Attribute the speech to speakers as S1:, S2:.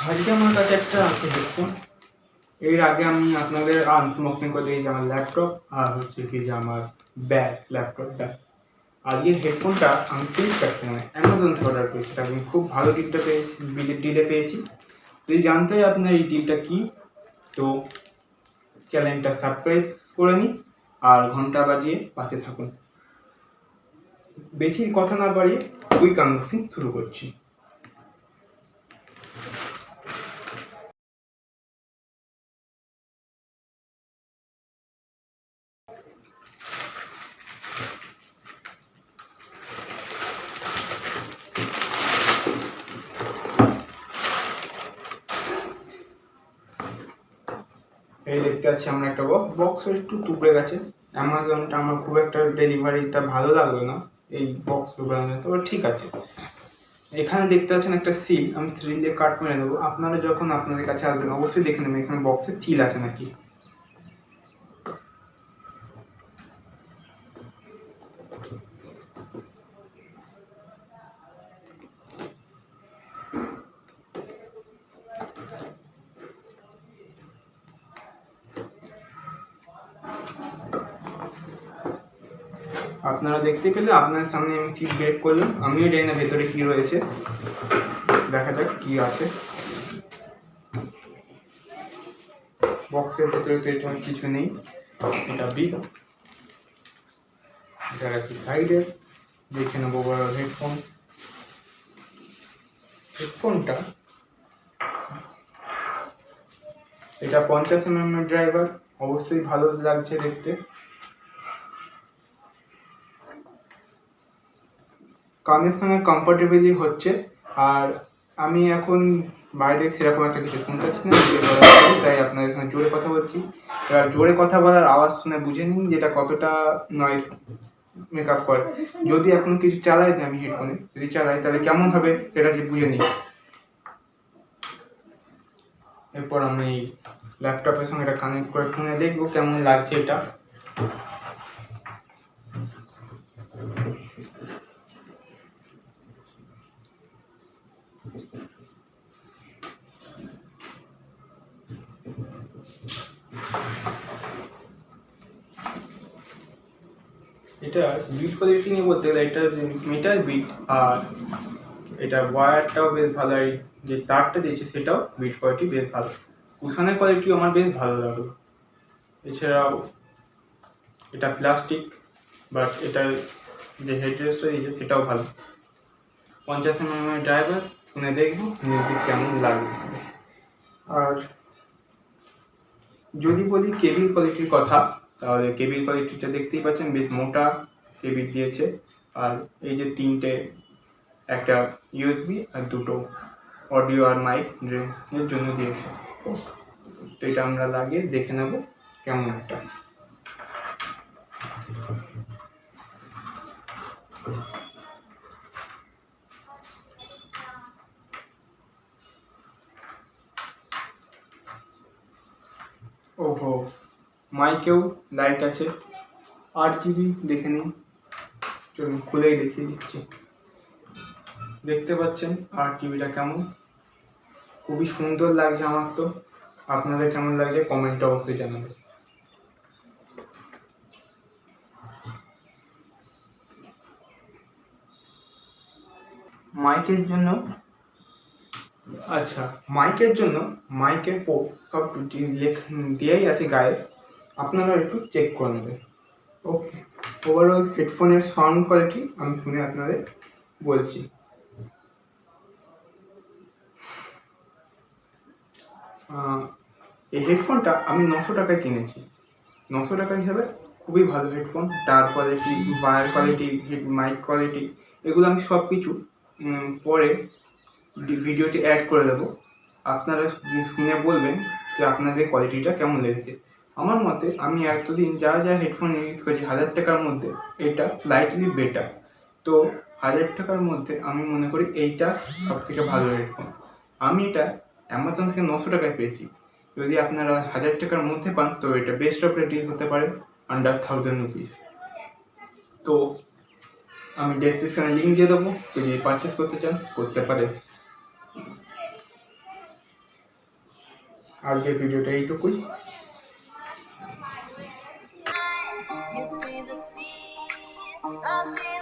S1: আজকে আমার কাছে একটা আছে হেডফোন। এর আগে আমি আপনাদের আনবক্সিং করে দিয়েছি আমার ল্যাপটপ আর হচ্ছে কি যে আমার ব্যাগ, ল্যাপটপ ব্যাগ। আজকে হেডফোনটা আমি ফ্লিপকার্ট মানে অ্যামাজন থেকে অর্ডার করেছি। আমি খুব ভালো ডিলটা পেয়েছি, ডিলে পেয়েছি। যদি জানতে হয় আপনার এই ডিলটা কী, তো চ্যানেলটা সাবস্ক্রাইব করে নিন আর ঘন্টা বাজিয়ে পাশে থাকুন। বেশি কথা না বাড়িয়ে কুইক আনবক্সিং শুরু করছি। এই দেখতে পাচ্ছি আমরা একটা বক্সের একটু টুকরে গেছে। অ্যামাজনটা আমার খুব একটা ডেলিভারিটা ভালো লাগলো না এই বক্স টুকরানো, তো ঠিক আছে। এখানে দেখতে পাচ্ছেন একটা সিল, আমি সিল দিয়ে কাট মেরে দেবো। আপনারা যখন আপনাদের কাছে আসবেন অবশ্যই দেখে নেবেন এখানে বক্সে সিল আছে নাকি। আপনারা দেখতে পেলে আপনার সামনে আমি সিল ব্রেক করলাম। আমিও জানি না ভেতরে কি রয়েছে, দেখা যাক কি আছে। বক্সের ভেতরে তো এটা কিছু নেই, এটা বিগ। এটা রাখি সাইডে, দেখে নেবো বড় হেডফোনটা। এটা 50 mm ড্রাইভার, অবশ্যই ভালো লাগছে দেখতে। কানের সঙ্গে কমফোর্টেবলি হচ্ছে। আর আমি এখন বাইরে সেরকম একটা কিছু শুনতে পাচ্ছি না, তাই আপনার এখানে জোরে কথা বলছি। এবার জোরে কথা বলার আওয়াজ শুনে বুঝে নিন যেটা কতটা নয়েজ মেকআপ করে। যদি এখন কিছু চালাই আমি হেডফোনে, যদি চালাই তাহলে কেমন হবে সেটা যে বুঝে নিই। এরপর আমি ল্যাপটপের সঙ্গে এটা কানেক্ট করে শুনে দেখবো কেমন লাগছে এটা। এটা বিট কোয়ালিটি নিয়ে বলতে গেলে এটা মেটাল বিট, আর এটা ওয়্যারটাও বেশ ভালো, যে তারটা দিয়েছে সেটাও বিট কোয়ালিটি বেশ ভালো। কুশনের কোয়ালিটিও আমার বেশ ভালো লাগলো। এছাড়াও এটা প্লাস্টিক, বাট এটার যে হেডরেস্টটা দিয়েছে সেটাও ভালো। 50 mm ড্রাইভার, শুনে দেখবো মিউজিক কেমন লাগবে। আর যদি বলি কেবিল কোয়ালিটির কথা, তাহলে কেবিল কোয়ালিটিটা দেখতেই পাচ্ছেন, বেশ মোটা কেবিল দিয়েছে। আর এই যে তিনটে, একটা ইউএসবি আর দুটো অডিও আর মাইক এর জন্য দিয়েছে। তো এটা আমরা লাগিয়ে দেখে নেব কেমন একটা। ওহো, মাইকেও লাইট আছে, RGB দেখে নিন। চলুন খুলেই দেখিয়ে দিচ্ছি। দেখতে পাচ্ছেন RGBটা কেমন, খুবই সুন্দর লাগছে আমার। তো আপনাদের কেমন লাগছে কমেন্টে অবশ্যই জানাবেন। মাইকের জন্য, আচ্ছা মাইকের জন্য মাইকের পোর্ট সব দেওয়াই আছে গায়ে, আপনারা একটু চেক করে নেবেন। ওকে, ওভারঅল হেডফোনের সাউন্ড কোয়ালিটি আমি শুনে আপনাদের বলছি। এই হেডফোনটা আমি 900 টাকায় কিনেছি। 900 টাকা হিসাবে খুবই ভালো হেডফোন। টার quality, wire quality, mic quality, এগুলো আমি সব কিছু পরে ভিডিওতে অ্যাড করে দেবো। আপনারা শুনে বলবেন যে আপনাদের কোয়ালিটিটা কেমন লেগেছে। আমার মতে আমি এতদিন যা হেডফোন ইউজ করেছি 1000 টাকার মধ্যে, এটা স্লাইটলি বেটার। তো 1000 টাকার মধ্যে আমি মনে করি এইটা সব থেকে ভালো হেডফোন। আমি এটা অ্যামাজন থেকে 900 টাকায় পেয়েছি। যদি আপনারা 1000 টাকার মধ্যে পান তো এটা বেস্ট অফ রেটিং হতে পারে, আন্ডার 1000 রুপিস। তো আমি ডেসক্রিপশনে লিঙ্ক দিয়ে দেবো, যদি পারচেস করতে চান করতে পারে। আজকের ভিডিওটা এইটুকুই। You see the sea, I see